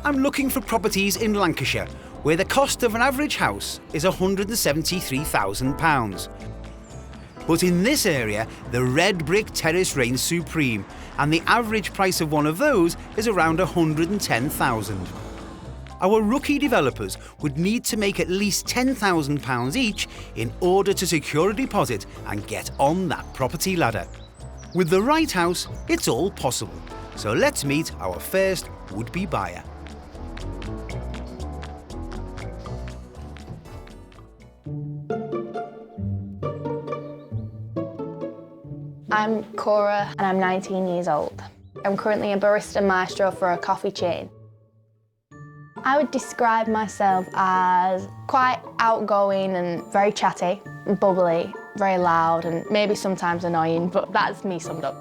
I'm looking for properties in Lancashire, where the cost of an average house is £173,000. But in this area, the red brick terrace reigns supreme, and the average price of one of those is around £110,000. Our rookie developers would need to make at least £10,000 each in order to secure a deposit and get on that property ladder. With the right house, it's all possible. So let's meet our first would-be buyer. I'm Cora and I'm 19 years old. I'm currently a barista maestro for a coffee chain. I would describe myself as quite outgoing and very chatty, bubbly, very loud and maybe sometimes annoying, but that's me summed up.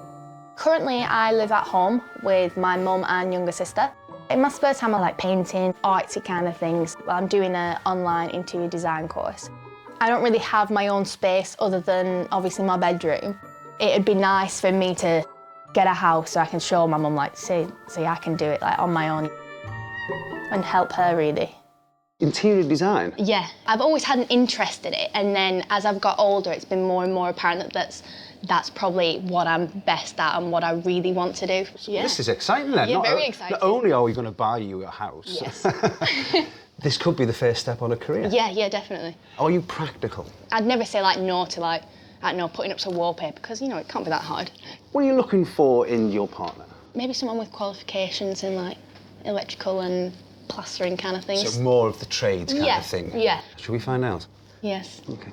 Currently, I live at home with my mum and younger sister. In my spare time, I like painting, artsy kind of things. I'm doing an online interior design course. I don't really have my own space other than obviously my bedroom. It'd be nice for me to get a house so I can show my mum, like, see, I can do it like on my own and help her really. Interior design? Yeah, I've always had an interest in it, and then as I've got older, it's been more and more apparent that that's probably what I'm best at and what I really want to do. Yeah. This is exciting then. Yeah, very exciting. Not only are we going to buy you a house, yes. This could be the first step on a career. Yeah, definitely. Are you practical? I'd never say like no to like, I don't know, putting up some wallpaper because, you know, it can't be that hard. What are you looking for in your partner? Maybe someone with qualifications in like electrical and plastering kind of things. So more of the trades kind of thing? Yeah. Should we find out? Yes. Okay.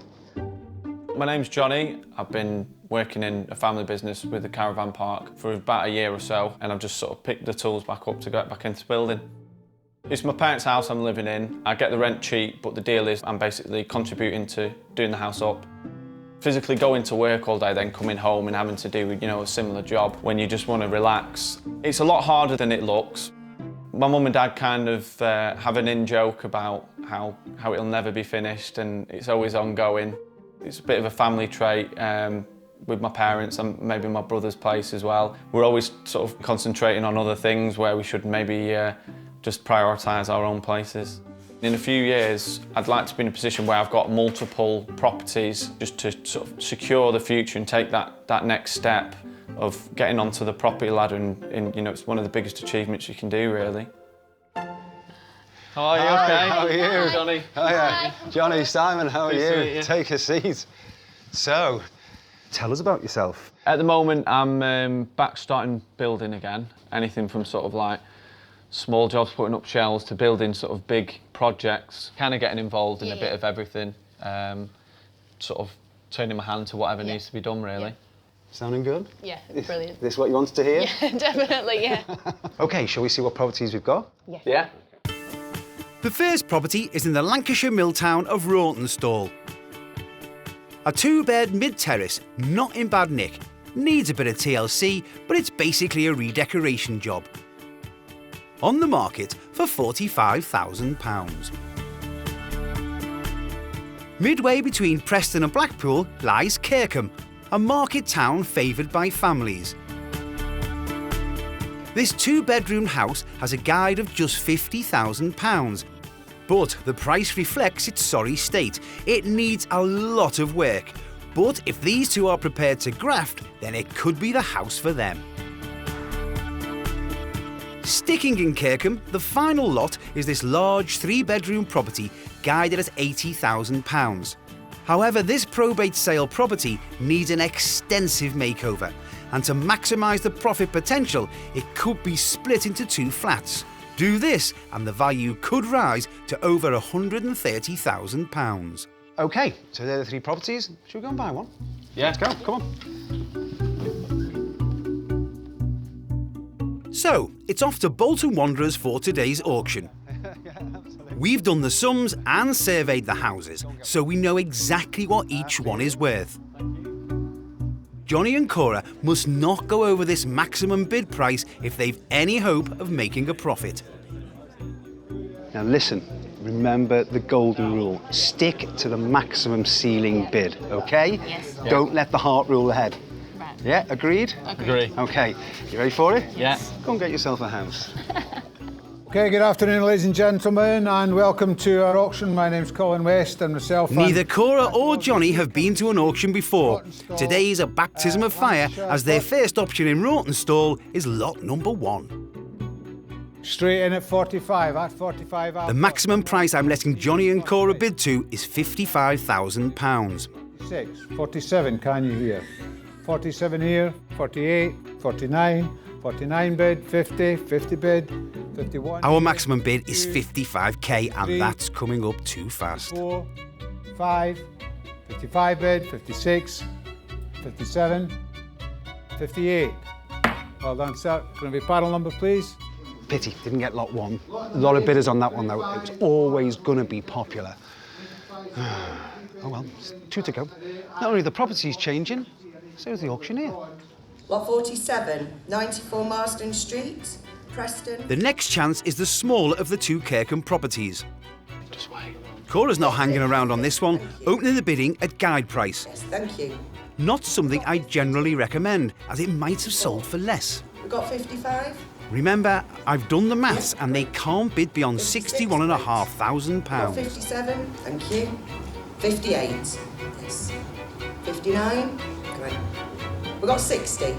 My name's Jonny. I've been working in a family business with a caravan park for about a year or so, and I've just sort of picked the tools back up to get back into building. It's my parents' house I'm living in. I get the rent cheap, but the deal is I'm basically contributing to doing the house up. Physically going to work all day, then coming home and having to do, you know, a similar job when you just want to relax. It's a lot harder than it looks. My mum and dad kind of have an in-joke about how it'll never be finished and it's always ongoing. It's a bit of a family trait with my parents and maybe my brother's place as well. We're always sort of concentrating on other things where we should maybe just prioritise our own places. In a few years, I'd like to be in a position where I've got multiple properties just to sort of secure the future and take that next step of getting onto the property ladder and you know, it's one of the biggest achievements you can do, really. How are you? Hi, okay? How are you? Jonny. Hi. Jonny, Simon, how are Nice to meet you? you. Take a seat. So, tell us about yourself. At the moment, I'm back starting building again. Anything from sort of like small jobs, putting up shelves, to building sort of big projects. Kind of getting involved in a bit of everything. Sort of turning my hand to whatever needs to be done, really. Yeah. Sounding good? Yeah, brilliant. This what you wanted to hear? Yeah, definitely, yeah. OK, shall we see what properties we've got? Yeah. Yeah. The first property is in the Lancashire mill town of Rawtenstall. A two-bed mid-terrace, not in bad nick. Needs a bit of TLC, but it's basically a redecoration job. On the market for £45,000. Midway between Preston and Blackpool lies Kirkham, a market town favoured by families. This two-bedroom house has a guide of just £50,000. But the price reflects its sorry state. It needs a lot of work. But if these two are prepared to graft, then it could be the house for them. Sticking in Kirkham, the final lot is this large three-bedroom property guided at £80,000. However, this probate sale property needs an extensive makeover, and to maximise the profit potential, it could be split into two flats. Do this, and the value could rise to over £130,000. OK, so they're the three properties. Should we go and buy one? Yeah. Let's go, come on. So, it's off to Bolton Wanderers for today's auction. We've done the sums and surveyed the houses, so we know exactly what each one is worth. Jonny and Cora must not go over this maximum bid price if they've any hope of making a profit. Now listen, remember the golden rule. Stick to the maximum ceiling bid, OK? Yes. Don't let the heart rule ahead. Right. Yeah, agreed? Agree. OK, you ready for it? Yeah. Go and get yourself a house. OK, Okay, good afternoon, ladies and gentlemen, and welcome to our auction. My name's Colin West, and myself. Neither Cora or Jonny have been to an auction before. Today's a baptism of fire as their first option in Rawtenstall is lot number 1. Straight in at 45. At 45. The maximum price I'm letting Jonny and Cora bid to is £55,000. 46, 47, can you hear? 47 here, 48, 49, 49 bid, 50, 50 bid, 51. Our maximum bid is 55k, and that's coming up too fast. 4, 5, 55 bid, 56, 57, 58. Well done, sir. Can we panel number, please? Pity, didn't get lot 1. A lot of bidders on that one, though. It was always going to be popular. Oh well, 2 to go. Not only the property's changing, so is the auctioneer. Lot 47, 94 Marsden Street, Preston. The next chance is the smaller of the 2 Kirkham properties. Just wait. Cora's not hanging around on this one, opening the bidding at guide price. Yes, thank you. Not something I generally recommend, as it might have sold for less. We got 55? Remember, I've done the maths and they can't bid beyond £61,500. Got 57, thank you. 58, yes. 59, great. We got 60.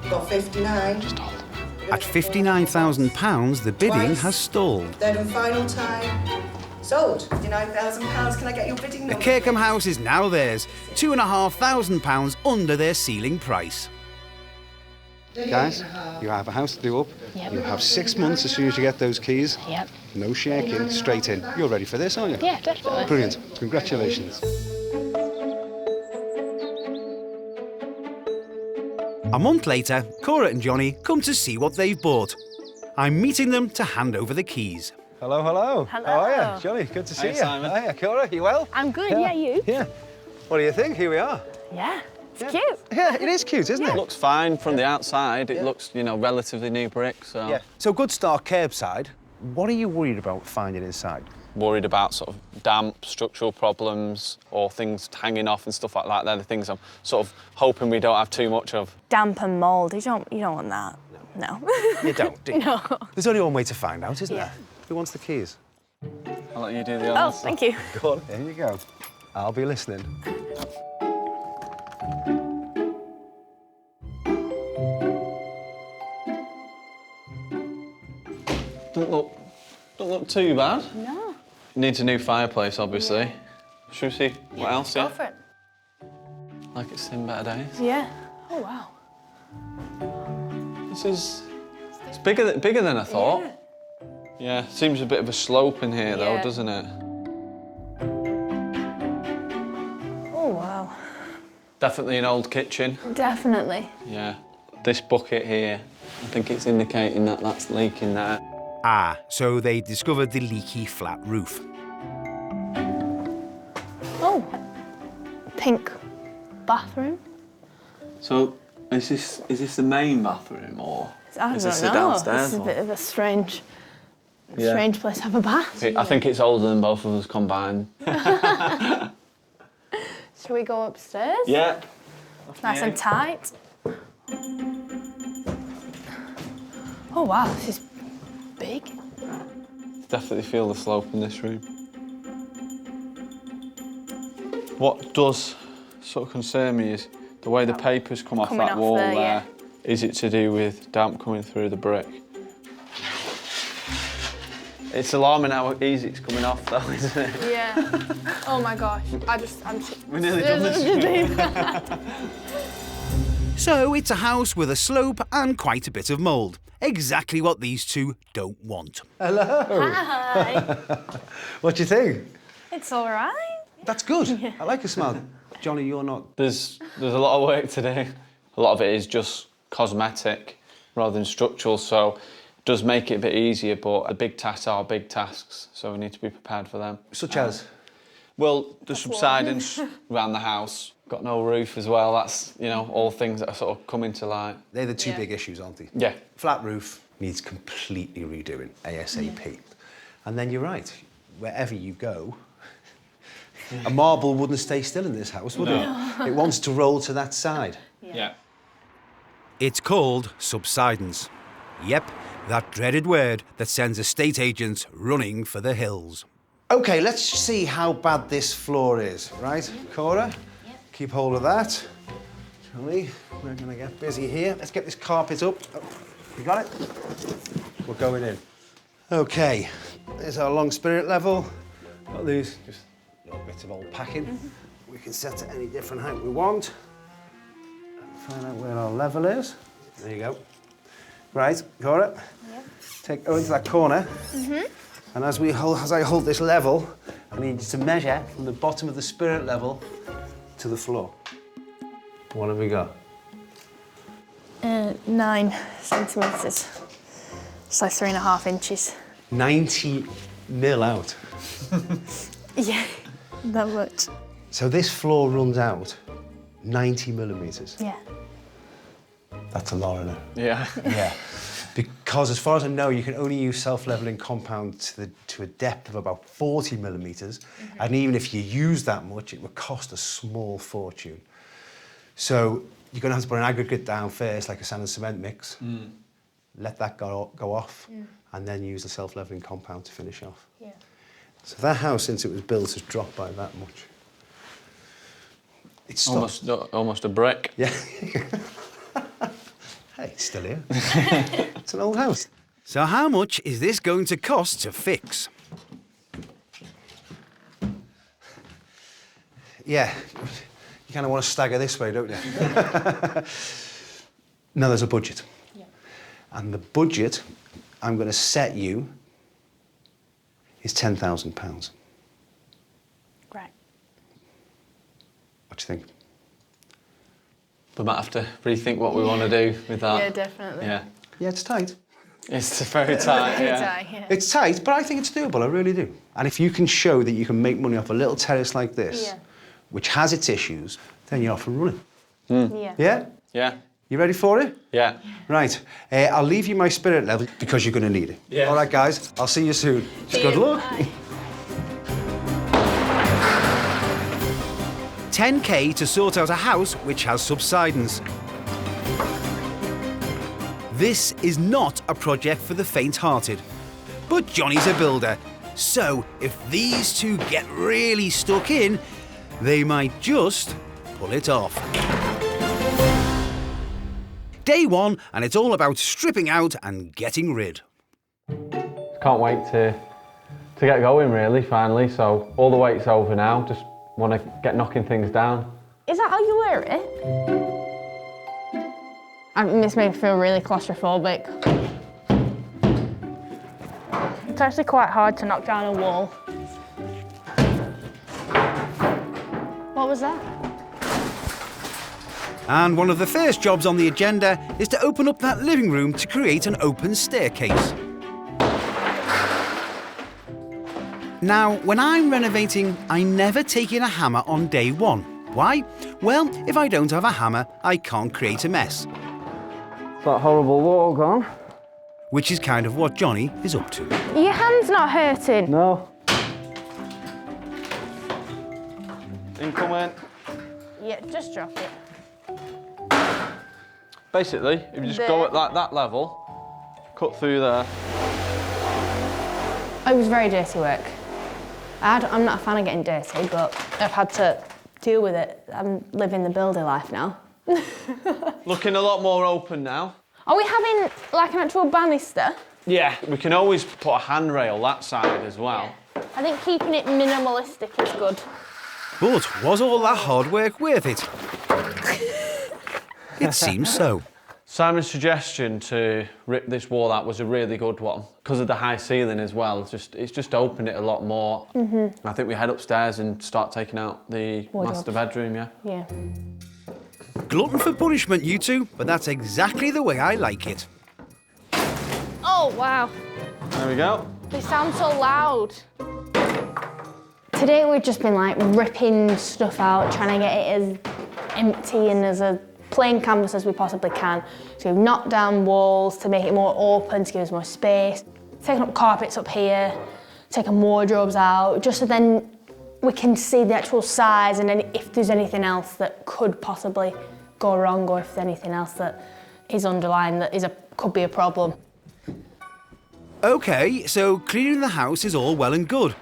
We got 59. Just hold. At £59,000, the bidding has stalled. Third and final time. Sold. £59,000. Can I get your bidding The number? Kirkham house is now theirs, £2,500 under their ceiling price. Guys, you have a house to do up. Yep. You have 6 months as soon as you get those keys. Yep. No shaking, straight in. You're ready for this, aren't you? Yeah, definitely. Brilliant. Congratulations. A month later, Cora and Jonny come to see what they've bought. I'm meeting them to hand over the keys. Hello, hello. Hello. How are you? Johnny, good to see you. Simon. Hiya, Cora. You well? I'm good, yeah, you? Yeah. What do you think? Here we are. Yeah, it's cute. Yeah, it is cute, isn't It it? looks fine from the outside. It looks, you know, relatively new brick, so... Yeah. So good start curbside. What are you worried about finding inside? Worried about sort of damp, structural problems, or things hanging off and stuff like that. They're the things I'm sort of hoping we don't have too much of. Damp and mould, you don't want that. No. You don't, do you? No. There's only one way to find out, isn't Yeah. there? Who wants the keys? I'll let you do the Oh, honors. thank you. Go on, here you go. I'll be listening. Don't look too bad. No. Needs a new fireplace, obviously. Should we see what else? Go for it. Like it's seen better days. Yeah. Oh, wow. It's bigger than I thought. Yeah, seems a bit of a slope in here though, Yeah. doesn't it? Oh, wow. Definitely an old kitchen. Definitely. Yeah. This bucket here, I think it's indicating that that's leaking there. Ah, so they discovered the leaky flat roof. Oh, pink bathroom. So, is this the main bathroom or I is don't this know. the downstairs This is a one? bit of a strange place to have a bath. I think it's older than both of us combined. Shall we go upstairs? Yeah. Nice and tight. Oh wow, this is big. Definitely feel the slope in this room. What does sort of concern me is the way the papers come off Coming that off wall there, there. yeah. Is it to do with damp coming through the brick? It's alarming how easy it's coming off though, isn't it? Yeah. Oh my gosh. We're nearly done this. So it's a house with a slope and quite a bit of mould. Exactly what these two don't want. Hi. What do you think? It's all right. That's good. I like the smell. Johnny, you're not... There's a lot of work to do. A lot of it is just cosmetic rather than structural, so it does make it a bit easier, but the big tasks are big tasks, so we need to be prepared for them. Such as? Well, the subsidence around the house, got no roof as well. That's, you know, all things that are sort of coming to light. They're the two big issues, aren't they? Yeah. Flat roof needs completely redoing, ASAP. And then you're right, wherever you go, a marble wouldn't stay still in this house, would it? It wants to roll to that side. Yeah. It's called subsidence. Yep, That dreaded word that sends estate agents running for the hills. OK, let's see how bad this floor is, right? Cora, keep hold of that. Jonny, we're going to get busy here. Let's get this carpet up. Oh, you got it? We're going in. OK, there's our long spirit level. Got these, just little bits of old packing. We can set it any different height we want. Find out where our level is. There you go. Right, Cora. Take over to that corner. And as I hold this level, I need you to measure from the bottom of the spirit level to the floor. What have we got? 9 centimetres. It's like 3.5 inches. 90 mil out. Yeah, that much. So this floor runs out 90 millimetres. Yeah. That's a lot, isn't it? Yeah. Yeah. Because as far as I know, you can only use self-levelling compound to a depth of about 40 millimetres. And even if you use that much, it would cost a small fortune. So you're going to have to put an aggregate down first, like a sand and cement mix. Let that go off, and then use the self-levelling compound to finish off. Yeah. So that house, since it was built, has dropped by that much. It's Almost a brick. Yeah. Hey, it's still here. It's an old house. So how much is this going to cost to fix? Yeah, you kind of want to stagger this way, don't you? No, there's a budget. Yeah. And the budget I'm going to set you is £10,000. Right. What do you think? We might have to rethink what we want to do with that. Yeah, definitely. Yeah. Yeah, it's tight. It's very tight, yeah. It's tight, but I think it's doable, I really do. And if you can show that you can make money off a little terrace like this, which has its issues, then you're off and running. Yeah. Yeah? Yeah. You ready for it? Yeah. Right. I'll leave you my spirit level because you're going to need it. Yeah. All right, guys. I'll see you soon. Good luck. Bye. 10k to sort out a house which has subsidence. This is not a project for the faint-hearted, but Jonny's a builder, so if these two get really stuck in, they might just pull it off. Day 1, and it's all about stripping out and getting rid. Can't wait to get going, really, finally. So all the wait's over now. Just want to get knocking things down. Is that how you wear it? This made me feel really claustrophobic. It's actually quite hard to knock down a wall. What was that? And one of the first jobs on the agenda is to open up that living room to create an open staircase. Now, when I'm renovating, I never take in a hammer on day 1. Why? Well, if I don't have a hammer, I can't create a mess. Is that horrible wall gone? Which is kind of what Jonny is up to. Your hand's not hurting. No. Incoming. Yeah, just drop it. Basically, if you just go at that level, cut through there. It was very dirty work. I'm not a fan of getting dirty, but I've had to deal with it. I'm living the builder life now. Looking a lot more open now. Are we having like an actual banister? Yeah, we can always put a handrail that side as well. I think keeping it minimalistic is good. But was all that hard work worth it? It seems so. Simon's suggestion to rip this wall out was a really good one because of the high ceiling as well. It's just opened it a lot more. I think we head upstairs and start taking out the master bedroom, yeah? Yeah. Glutton for punishment, you two, but that's exactly the way I like it. Oh, wow. There we go. They sound so loud. Today we've just been like ripping stuff out, trying to get it as empty and as a plain canvas as we possibly can. So we've knocked down walls to make it more open, to give us more space. Taken up carpets up here, taken wardrobes out, just so then we can see the actual size and then if there's anything else that could possibly go wrong or if there's anything else that is underlying that could be a problem. OK, so cleaning the house is all well and good.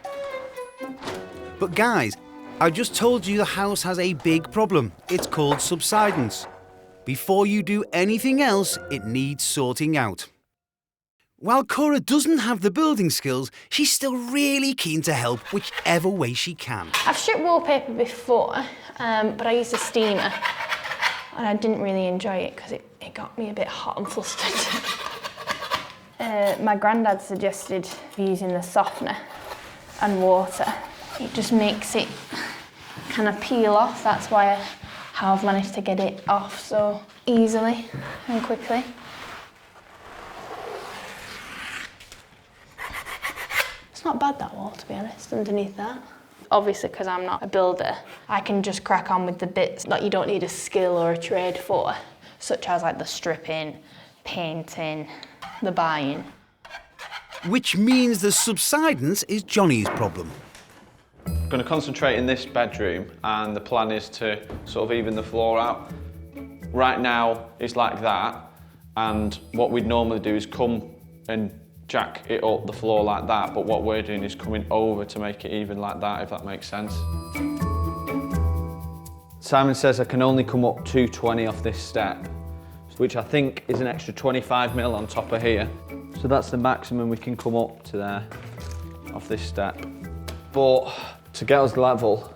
But guys, I just told you the house has a big problem. It's called subsidence. Before you do anything else, it needs sorting out. While Cora doesn't have the building skills, she's still really keen to help whichever way she can. I've stripped wallpaper before, but I used a steamer and I didn't really enjoy it because it got me a bit hot and flustered. My granddad suggested using the softener and water. It just makes it kind of peel off. That's why how I've managed to get it off so easily and quickly. It's not bad, that wall, to be honest, underneath that. Obviously, because I'm not a builder, I can just crack on with the bits that you don't need a skill or a trade for, such as like the stripping, painting, the buying. Which means the subsidence is Jonny's problem. I'm going to concentrate in this bedroom, and the plan is to sort of even the floor out. Right now it's like that, and what we'd normally do is come and jack it up the floor like that, but what we're doing is coming over to make it even like that, if that makes sense. Simon says I can only come up 220 off this step, which I think is an extra 25 mil on top of here. So that's the maximum we can come up to there off this step. But to get us level,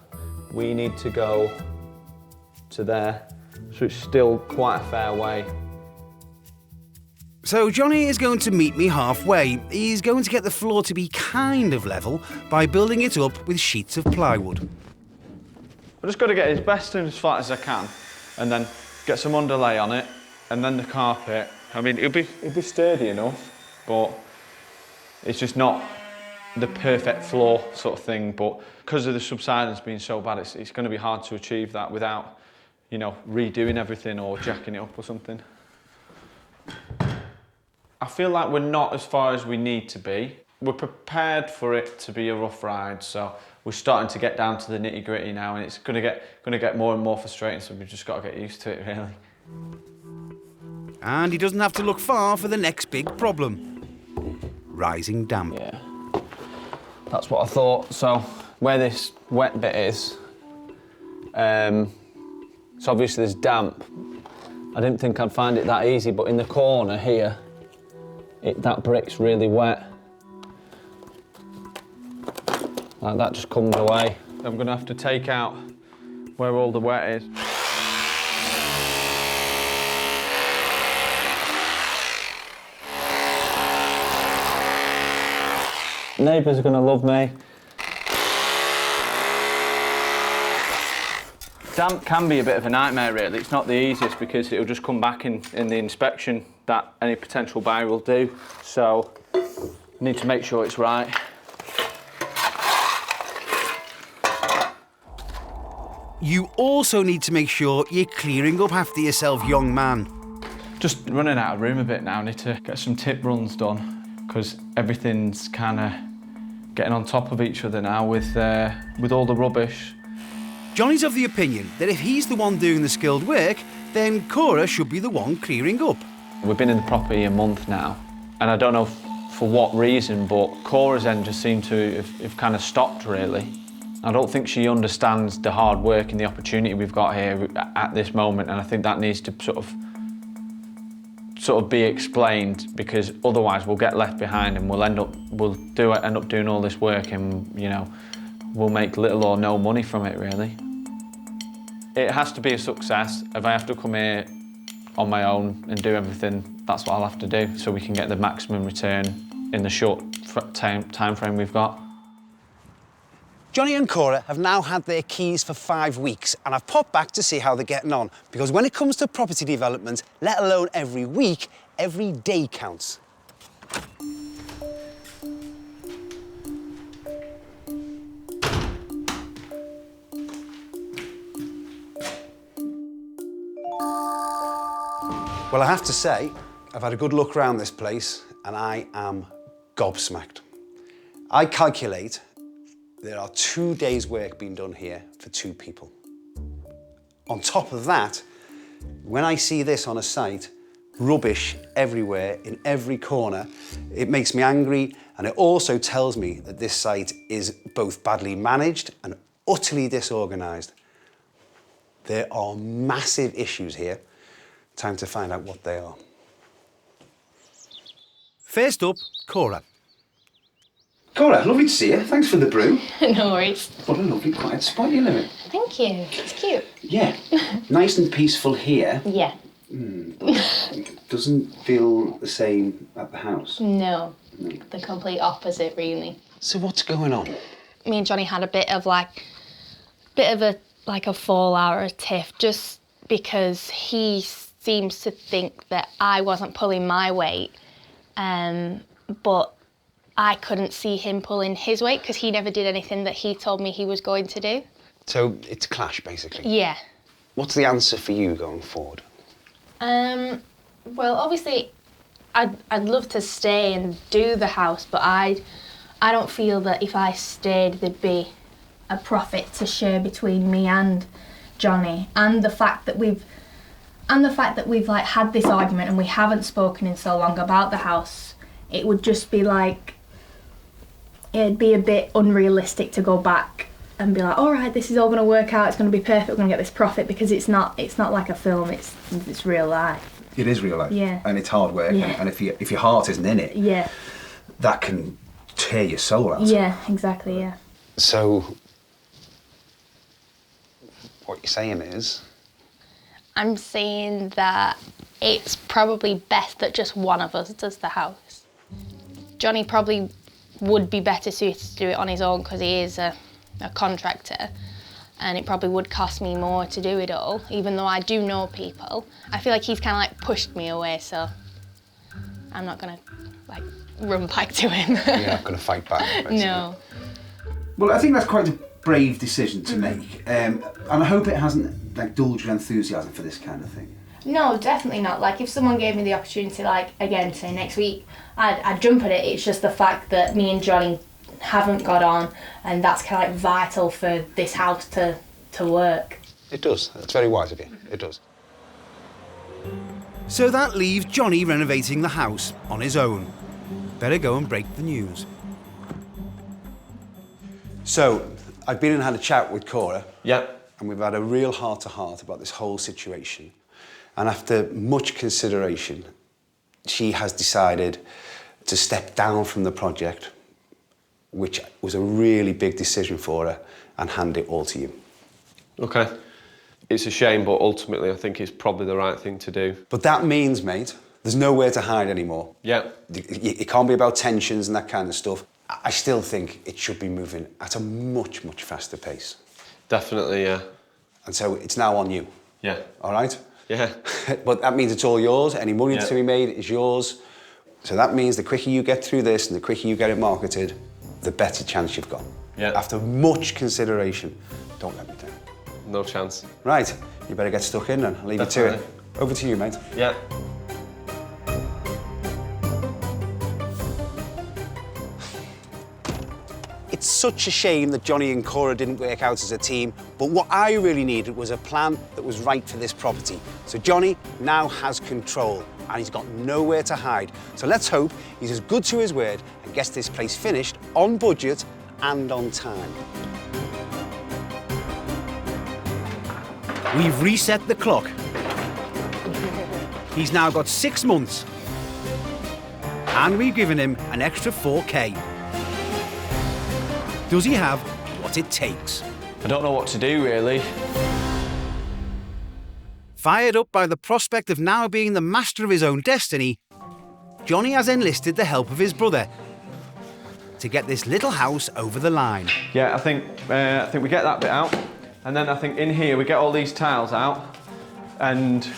we need to go to there. So it's still quite a fair way. So Jonny is going to meet me halfway. He's going to get the floor to be kind of level by building it up with sheets of plywood. I've just got to get it as best and as flat as I can, and then get some underlay on it, and then the carpet. I mean, it'll be sturdy enough, but it's just not the perfect floor sort of thing. But because of the subsidence being so bad, it's going to be hard to achieve that without, you know, redoing everything or jacking it up or something. I feel like we're not as far as we need to be. We're prepared for it to be a rough ride, so we're starting to get down to the nitty-gritty now, and it's going to get more and more frustrating, so we've just got to get used to it, really. And he doesn't have to look far for the next big problem. Rising damp. Yeah, that's what I thought. So where this wet bit is, so obviously there's damp. I didn't think I'd find it that easy, but in the corner here, that brick's really wet. Like that just comes away. I'm gonna have to take out where all the wet is. Neighbours are gonna love me. Damp can be a bit of a nightmare, really. It's not the easiest because it'll just come back in the inspection that any potential buyer will do. So, need to make sure it's right. You also need to make sure you're clearing up after yourself, young man. Just running out of room a bit now. Need to get some tip runs done because everything's kind of getting on top of each other now with all the rubbish. Jonny's of the opinion that if he's the one doing the skilled work, then Cora should be the one clearing up. We've been in the property a month now, and I don't know for what reason, but Cora's end just seemed to have kind of stopped, really. I don't think she understands the hard work and the opportunity we've got here at this moment, and I think that needs to sort of be explained, because otherwise we'll get left behind and we'll end up doing all this work, and you know, we'll make little or no money from it, really. It has to be a success. If I have to come here on my own and do everything, that's what I'll have to do, so we can get the maximum return in the short time frame we've got. Jonny and Cora have now had their keys for 5 weeks, and I've popped back to see how they're getting on, because when it comes to property development, let alone every week, every day counts. Well, I have to say, I've had a good look around this place, and I am gobsmacked. I calculate there are 2 days' work being done here for 2 people. On top of that, when I see this on a site Rubbish everywhere, in every corner. It makes me angry, and it also tells me that this site is both badly managed and utterly disorganised. There are massive issues here. Time to find out what they are. First up, Cora. Cora, lovely to see you. Thanks for the brew. No worries. What a lovely quiet spot you live in. Thank you. It's cute. Yeah, nice and peaceful here. Yeah. Doesn't feel the same at the house. No. The complete opposite, really. So what's going on? Me and Jonny had a bit of a fallout or a tiff, just because he seems to think that I wasn't pulling my weight, but I couldn't see him pulling his weight because he never did anything that he told me he was going to do. So it's a clash, basically? Yeah. What's the answer for you going forward? Well, obviously, I'd love to stay and do the house, but I don't feel that if I stayed, there'd be a profit to share between me and Jonny, and the fact that we've like had this argument and we haven't spoken in so long about the house. It would just be like, it'd be a bit unrealistic to go back and be like, all right, this is all going to work out, it's going to be perfect, we're going to get this profit, because it's not like a film, it's real life. It is real life. Yeah. And it's hard work. Yeah. And if your heart isn't in it, Yeah. that can tear your soul out. Yeah, exactly, yeah. So, what you're saying is? I'm saying that it's probably best that just one of us does the house. Jonny probably would be better suited to do it on his own because he is a contractor, and it probably would cost me more to do it all, even though I do know people. I feel like he's kind of like pushed me away, so I'm not gonna like run back to him. You're not going to fight back, basically. No. Well, I think that's quite a brave decision to make, and I hope it hasn't like dulled your enthusiasm for this kind of thing. No, definitely not. Like, if someone gave me the opportunity, like, again, say next week, I'd jump at it. It's just the fact that me and Jonny haven't got on, and that's kind of like vital for this house to work. It does. It's very wise of you. It does. So that leaves Jonny renovating the house on his own. Better go and break the news. So, I've been and had a chat with Cora. Yeah. And we've had a real heart-to-heart about this whole situation. And after much consideration, she has decided to step down from the project, which was a really big decision for her, and hand it all to you. Okay. It's a shame, but ultimately I think it's probably the right thing to do. But that means, mate, there's nowhere to hide anymore. Yeah. It can't be about tensions and that kind of stuff. I still think it should be moving at a much, much faster pace. Definitely, yeah. And so it's now on you. Yeah. All right? Yeah. But that means it's all yours. Any money Yeah. to be made is yours. So that means the quicker you get through this and the quicker you get it marketed, the better chance you've got. Yeah. After much consideration, don't let me down. No chance. Right, you better get stuck in then. I'll leave you to it. Over to you, mate. Yeah. It's such a shame that Jonny and Cora didn't work out as a team, but what I really needed was a plan that was right for this property. So Jonny now has control, and he's got nowhere to hide. So let's hope he's as good to his word and gets this place finished on budget and on time. We've reset the clock. He's now got 6 months. And we've given him an extra 4K. Does he have what it takes? I don't know what to do, really. Fired up by the prospect of now being the master of his own destiny, Jonny has enlisted the help of his brother to get this little house over the line. Yeah, I think we get that bit out, and then I think in here we get all these tiles out and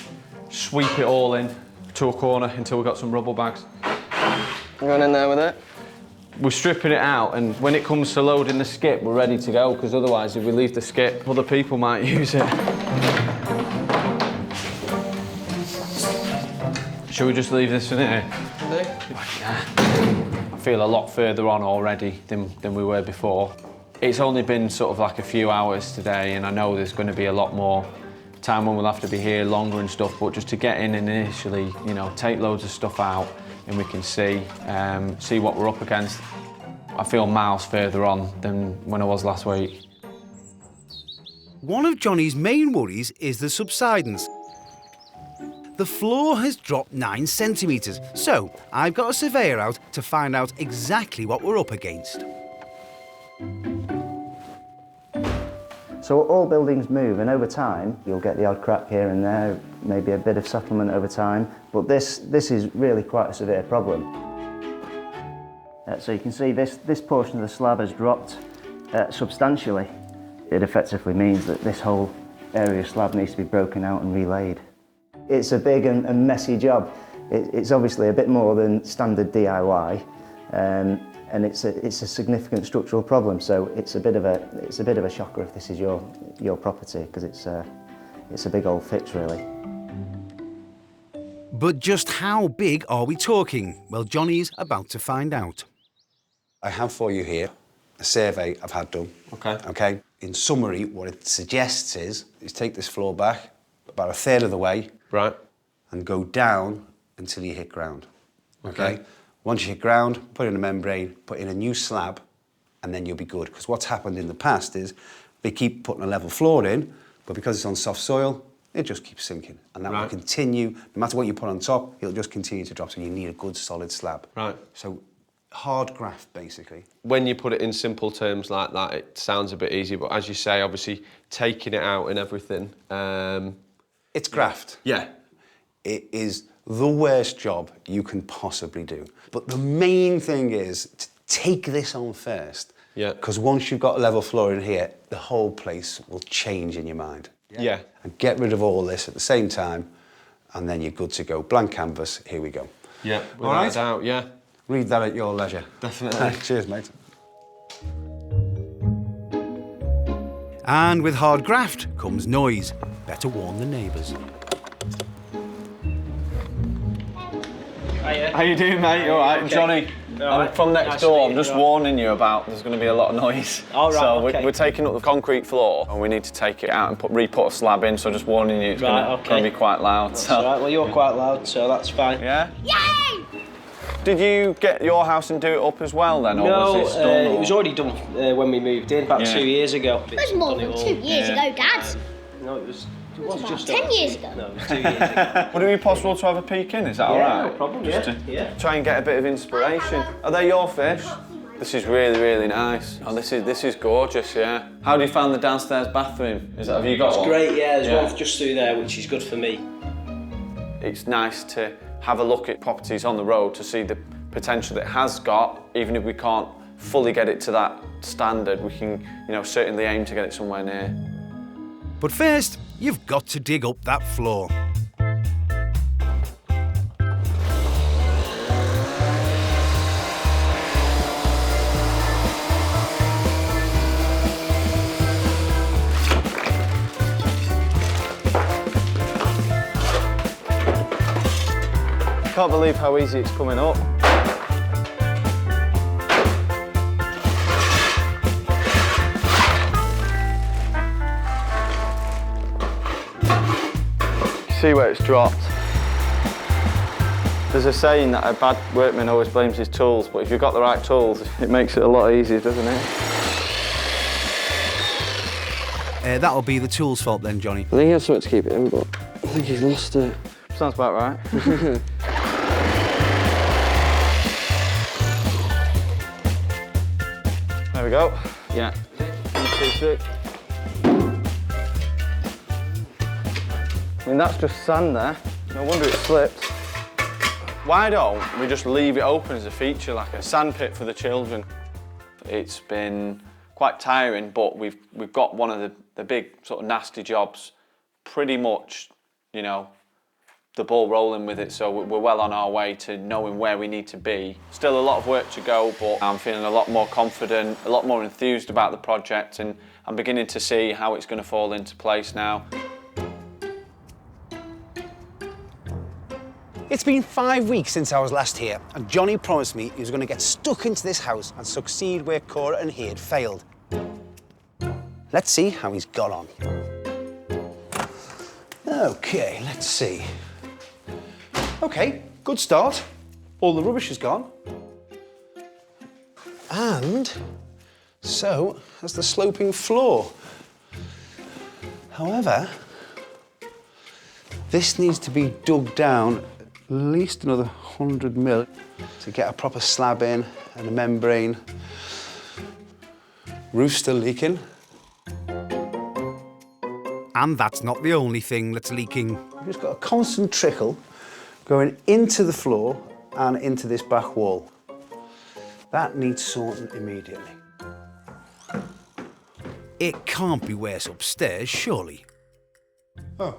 sweep it all in to a corner until we've got some rubble bags. You going in there with it? We're stripping it out, and when it comes to loading the skip, we're ready to go, because otherwise if we leave the skip, other people might use it. Should we just leave this in here? Yeah. I feel a lot further on already than we were before. It's only been sort of like a few hours today, and I know there's going to be a lot more time when we'll have to be here longer and stuff, but just to get in and initially, you know, take loads of stuff out and we can see what we're up against. I feel miles further on than when I was last week. One of Jonny's main worries is the subsidence. The floor has dropped 9 centimetres, so I've got a surveyor out to find out exactly what we're up against. So all buildings move, and over time you'll get the odd crack here and there, maybe a bit of settlement over time, but this is really quite a severe problem. So you can see this portion of the slab has dropped substantially. It effectively means that this whole area of slab needs to be broken out and relaid. It's a big and messy job. It's obviously a bit more than standard DIY, and it's a significant structural problem. So it's a bit of a shocker if this is your property, because it's a big old fix really. But just how big are we talking? Well, Jonny's about to find out. I have for you here a survey I've had done. Okay. In summary, what it suggests is take this floor back about 1/3 of the way. Right. And go down until you hit ground. Okay. Once you hit ground, put in a membrane, put in a new slab, and then you'll be good. Because what's happened in the past is they keep putting a level floor in, but because it's on soft soil, it just keeps sinking. And that will continue, no matter what you put on top, it'll just continue to drop. So you need a good solid slab. Right. So hard graft, basically. When you put it in simple terms like that, it sounds a bit easy, but as you say, obviously, taking it out and everything... It's graft. Yeah. It is the worst job you can possibly do. But the main thing is to take this on first. Yeah. Because once you've got level floor in here, the whole place will change in your mind. Yeah. And get rid of all this at the same time, and then you're good to go. Blank canvas, here we go. Yeah, without a doubt, yeah. Read that at your leisure. Definitely. Cheers, mate. And with hard graft comes noise. Better warn the neighbours. How you doing, mate? You all right? Okay. Jonny, I'm from next door. I'm just warning you about there's going to be a lot of noise. All right, so okay. we're taking up the concrete floor and we need to take it out and re-put a slab in, so just warning you, it's going to be quite loud. That's all right. Well, you're quite loud, so that's fine. Yeah? Yay! Did you get your house and do it up as well then? Or No, was this done, it was already done when we moved in, about 2 years ago. It was more than 2 years ago, Dad. No, it was just 10 years ago. No, it was 2 years ago. Would it be possible to have a peek in? Is that all right? No problem, yeah. Try and get a bit of inspiration. Are they your fish? This is really, really nice. Oh, this is gorgeous, yeah. How do you find the downstairs bathroom? Have you got one? It's great, yeah. There's one just through there, which is good for me. It's nice to have a look at properties on the road to see the potential it has got. Even if we can't fully get it to that standard, we can, certainly aim to get it somewhere near. But first, you've got to dig up that floor. I can't believe how easy it's coming up. See where it's dropped. There's a saying that a bad workman always blames his tools, but if you've got the right tools, it makes it a lot easier, doesn't it? That'll be the tool's fault then, Jonny. I think he had something to keep it in, but I think he's lost it. Sounds about right. There we go. Yeah. 1, 2, 3. I mean, that's just sand there. No wonder it slipped. Why don't we just leave it open as a feature, like a sandpit for the children? It's been quite tiring, but we've got one of the big sort of nasty jobs pretty much, the ball rolling with it, so we're well on our way to knowing where we need to be. Still a lot of work to go, but I'm feeling a lot more confident, a lot more enthused about the project, and I'm beginning to see how it's going to fall into place now. It's been 5 weeks since I was last here, and Jonny promised me he was going to get stuck into this house and succeed where Cora and he had failed. Let's see how he's got on. Okay, let's see. Okay, good start. All the rubbish is gone. And so has the sloping floor. However, this needs to be dug down at least another 100 mil to get a proper slab in and a membrane. Roof's still leaking. And that's not the only thing that's leaking. We've just got a constant trickle going into the floor and into this back wall. That needs sorting immediately. It can't be worse upstairs, surely. Oh,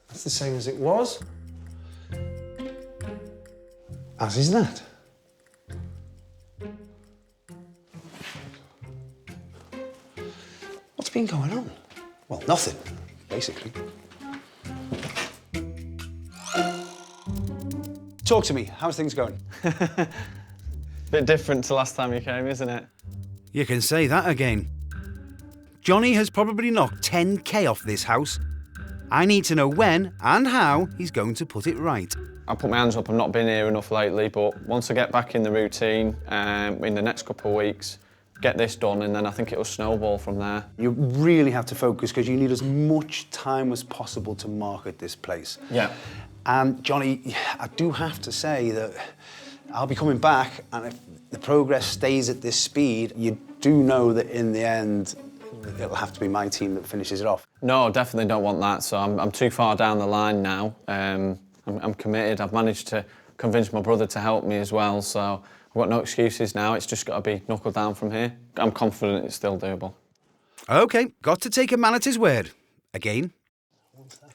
that's the same as it was. As is that. What's been going on? Well, nothing, basically. Talk to me, how's things going? Bit different to last time you came, isn't it? You can say that again. Jonny has probably knocked 10k off this house. I need to know when and how he's going to put it right. I put my hands up, I've not been here enough lately, but once I get back in the routine, in the next couple of weeks, get this done, and then I think it'll snowball from there. You really have to focus because you need as much time as possible to market this place. Yeah. And Jonny, I do have to say that I'll be coming back, and if the progress stays at this speed, you do know that in the end, it'll have to be my team that finishes it off. No, definitely don't want that, so I'm too far down the line now. I'm committed. I've managed to convince my brother to help me as well, so I've got no excuses now. It's just got to be knuckled down from here. I'm confident it's still doable. OK, got to take a man at his word. Again.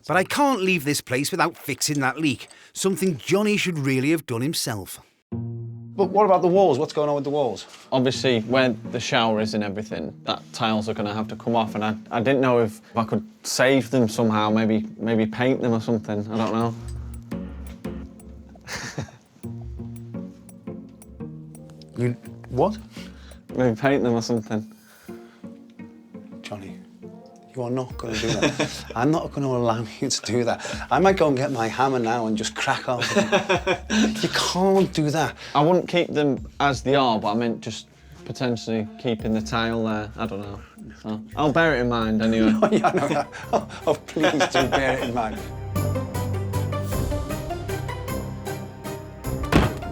But I can't leave this place without fixing that leak. Something Jonny should really have done himself. But what about the walls? What's going on with the walls? Obviously, where the shower is and everything, that tiles are going to have to come off, and I didn't know if I could save them somehow, maybe paint them or something. I don't know. You what? Maybe paint them or something. Jonny, you are not going to do that. I'm not going to allow you to do that. I might go and get my hammer now and just crack on. You can't do that. I wouldn't keep them as they are, but I meant just potentially keeping the tile there. I don't know. So I'll bear it in mind anyway. Oh, yeah, I know that. Oh, please do bear it in mind.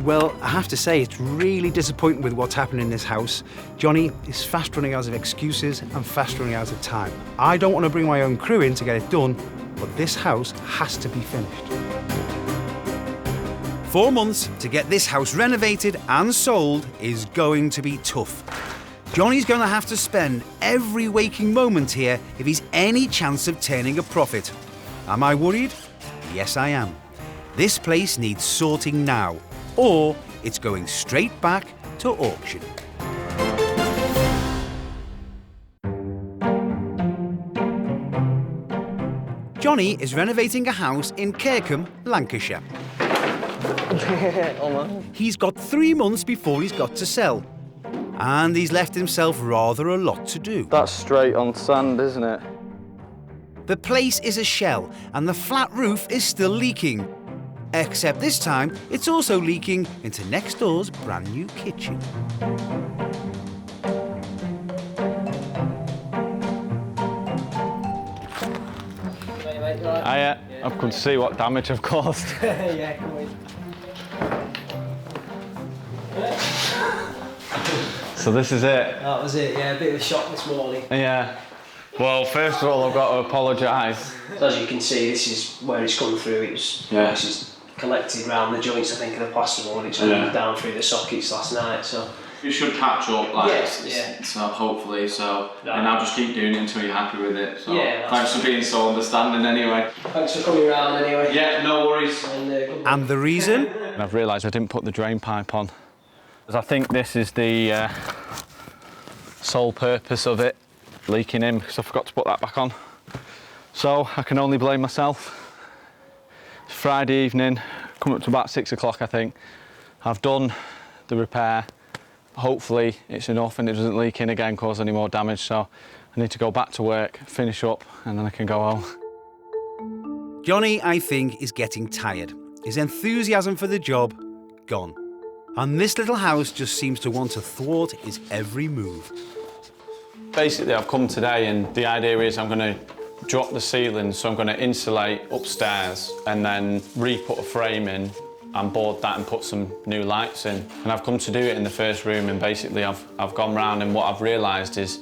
Well, I have to say, it's really disappointing with what's happening in this house. Jonny is fast running out of excuses and fast running out of time. I don't want to bring my own crew in to get it done, but this house has to be finished. 4 months to get this house renovated and sold is going to be tough. Jonny's going to have to spend every waking moment here if he's any chance of turning a profit. Am I worried? Yes, I am. This place needs sorting now, or it's going straight back to auction. Jonny is renovating a house in Kirkham, Lancashire. He's got 3 months before he's got to sell, and he's left himself rather a lot to do. That's straight on sand, isn't it? The place is a shell, and the flat roof is still leaking. Except this time, it's also leaking into next door's brand new kitchen. I could see what damage I've caused. Yeah, come in. So this is it. That was it, yeah, a bit of a shock this morning. Yeah. Well, first of all, I've got to apologise. So as you can see, this is where it's come through. It's just collected round the joints, I think, of the plasterboard. It's moved down through the sockets last night, so... It should catch up, like, yeah. so hopefully, so... No. And I'll just keep doing it until you're happy with it, so... Yeah, thanks for being so understanding anyway. Thanks for coming round anyway. Yeah, no worries. And the reason? And I've realised I didn't put the drain pipe on. Because I think this is the sole purpose of it leaking in, because I forgot to put that back on. So I can only blame myself. It's Friday evening, coming up to about 6 o'clock, I think. I've done the repair. Hopefully it's enough and it doesn't leak in again, cause any more damage. So I need to go back to work, finish up, and then I can go home. Jonny, I think, is getting tired. His enthusiasm for the job, gone. And this little house just seems to want to thwart his every move. Basically, I've come today and the idea is I'm going to drop the ceiling, so I'm going to insulate upstairs and then re-put a frame in and board that and put some new lights in. And I've come to do it in the first room, and basically I've gone round, and what I've realised is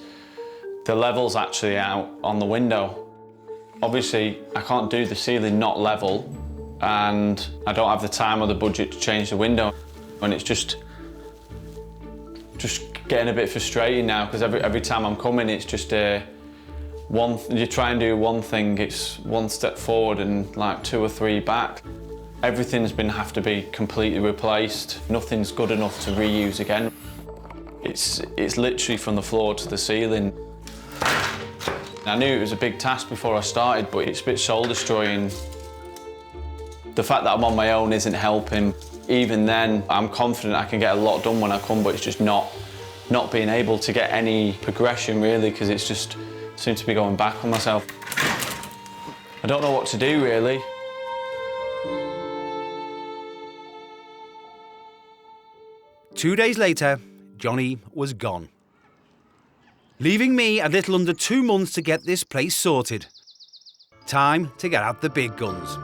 the level's actually out on the window. Obviously, I can't do the ceiling not level, and I don't have the time or the budget to change the window. And it's just getting a bit frustrating now, because every time I'm coming, it's just you try and do one thing, it's one step forward and like 2 or 3 back. Everything's have to be completely replaced. Nothing's good enough to reuse again. It's literally from the floor to the ceiling. I knew it was a big task before I started, but it's a bit soul-destroying. The fact that I'm on my own isn't helping. Even then, I'm confident I can get a lot done when I come, but it's just not being able to get any progression, really, because it's just seems to be going back on myself. I don't know what to do, really. Two days later, Jonny was gone, leaving me a little under 2 months to get this place sorted. Time to get out the big guns.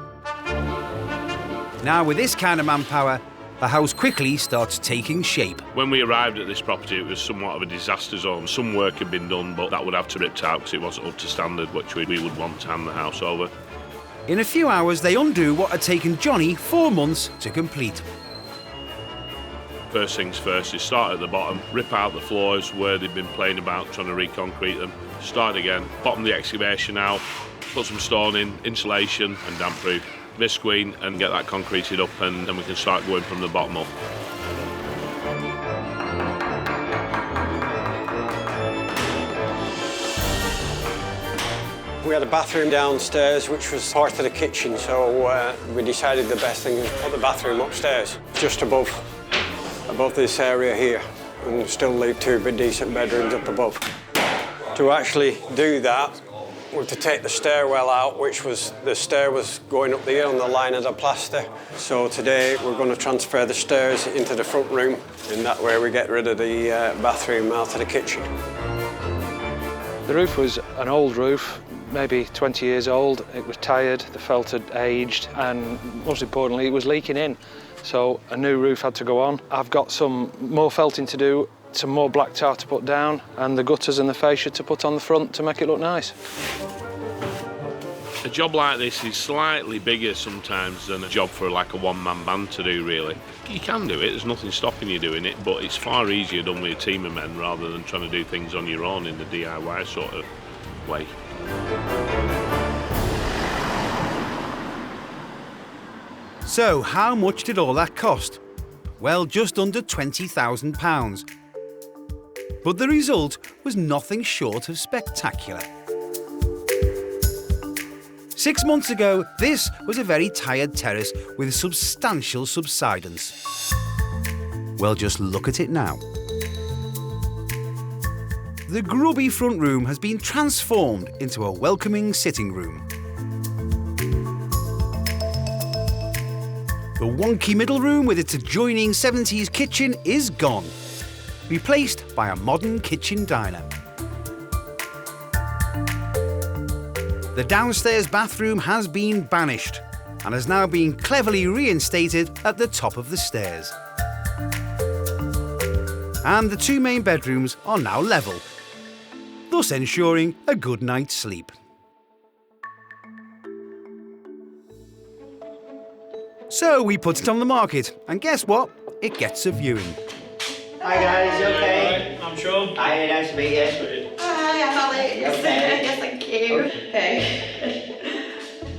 Now, with this kind of manpower, the house quickly starts taking shape. When we arrived at this property, it was somewhat of a disaster zone. Some work had been done, but that would have to be ripped out because it wasn't up to standard, which we would want to hand the house over. In a few hours, they undo what had taken Jonny 4 months to complete. First things first is start at the bottom, rip out the floors where they've been playing about trying to reconcrete them, start again, bottom the excavation out, put some stone in, insulation and damp proof, visqueen and get that concreted up, and then we can start going from the bottom up. We had a bathroom downstairs which was part of the kitchen, so we decided the best thing was to put the bathroom upstairs, just above this area here, and still leave 2 decent bedrooms up above. To actually do that, we had to take the stairwell out, the stair was going up the hill on the line of the plaster. So today we're going to transfer the stairs into the front room, and that way we get rid of the bathroom out of the kitchen. The roof was an old roof, maybe 20 years old. It was tired, the felt had aged, and most importantly, it was leaking in. So a new roof had to go on. I've got some more felting to do, some more black tar to put down, and the gutters and the fascia to put on the front to make it look nice. A job like this is slightly bigger sometimes than a job for like a one-man band to do, really. You can do it, there's nothing stopping you doing it, but it's far easier done with a team of men rather than trying to do things on your own in the DIY sort of way. So, how much did all that cost? Well, just under £20,000. But the result was nothing short of spectacular. 6 months ago, this was a very tired terrace with substantial subsidence. Well, just look at it now. The grubby front room has been transformed into a welcoming sitting room. The wonky middle room with its adjoining 70s kitchen is gone, replaced by a modern kitchen diner. The downstairs bathroom has been banished and has now been cleverly reinstated at the top of the stairs. And the 2 main bedrooms are now level, thus ensuring a good night's sleep. So we put it on the market, and guess what? It gets a viewing. Hi guys, you okay? I'm Sean. Hi, nice to meet you. Hi, I'm Alex. You okay? Yes, thank you. Okay.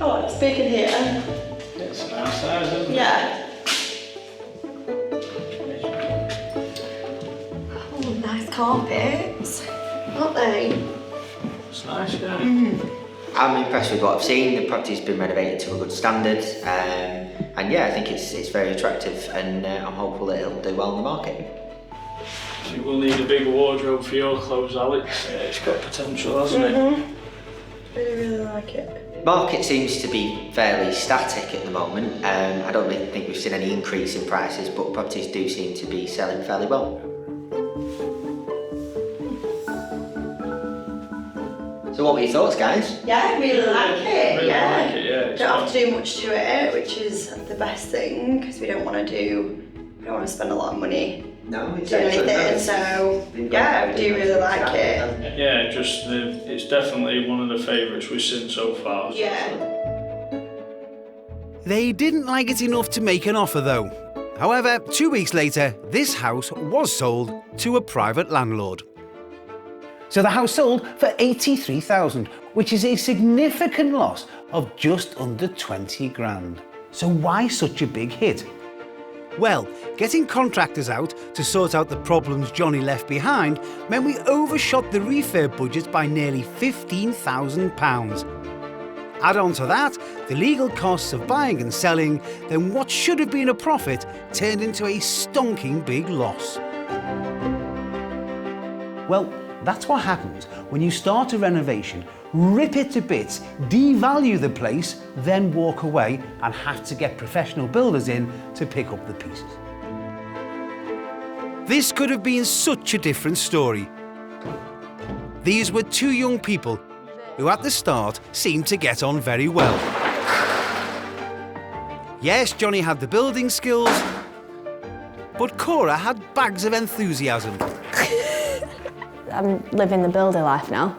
Oh, it's big in here. It's a nice size, isn't it? Yeah. Oh, nice carpets, aren't they? It's nice, yeah. I'm impressed with what I've seen. The property's been renovated to a good standard, and yeah, I think it's very attractive, and I'm hopeful that it'll do well in the market. You will need a bigger wardrobe for your clothes, Alex. It's got potential, hasn't it? Really, really like it. Market seems to be fairly static at the moment. I don't really think we've seen any increase in prices, but properties do seem to be selling fairly well. So what were your thoughts, guys? Yeah, I really like it. Really like it, yeah. Don't have to do much to it, which is the best thing, because we don't want to spend a lot of money. No, it's doing anything. So yeah, I do really like it. Yeah, it's definitely one of the favourites we've seen so far. Yeah. They didn't like it enough to make an offer though. However, 2 weeks later, this house was sold to a private landlord. So the house sold for 83,000, which is a significant loss of just under 20 grand. So why such a big hit? Well, getting contractors out to sort out the problems Jonny left behind meant we overshot the refurb budget by nearly £15,000. Add on to that the legal costs of buying and selling, then what should have been a profit turned into a stonking big loss. Well, that's what happens when you start a renovation, rip it to bits, devalue the place, then walk away and have to get professional builders in to pick up the pieces. This could have been such a different story. These were two young people who at the start seemed to get on very well. Yes, Jonny had the building skills, but Cora had bags of enthusiasm. I'm living the builder life now.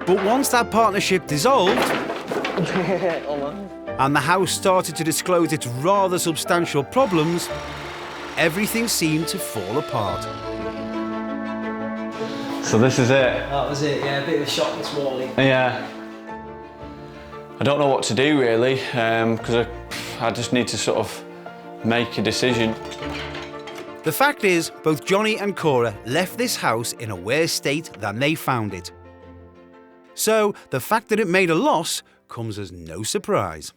But once that partnership dissolved, and the house started to disclose its rather substantial problems, everything seemed to fall apart. So this is it. That was it, yeah, a bit of a shock this morning. Yeah. I don't know what to do really, because I just need to sort of make a decision. The fact is, both Jonny and Cora left this house in a worse state than they found it. So, the fact that it made a loss comes as no surprise.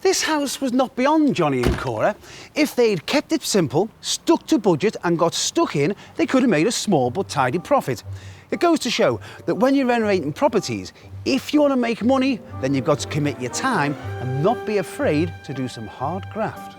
This house was not beyond Jonny and Cora. If they'd kept it simple, stuck to budget and got stuck in, they could have made a small but tidy profit. It goes to show that when you're renovating properties, if you want to make money, then you've got to commit your time and not be afraid to do some hard graft.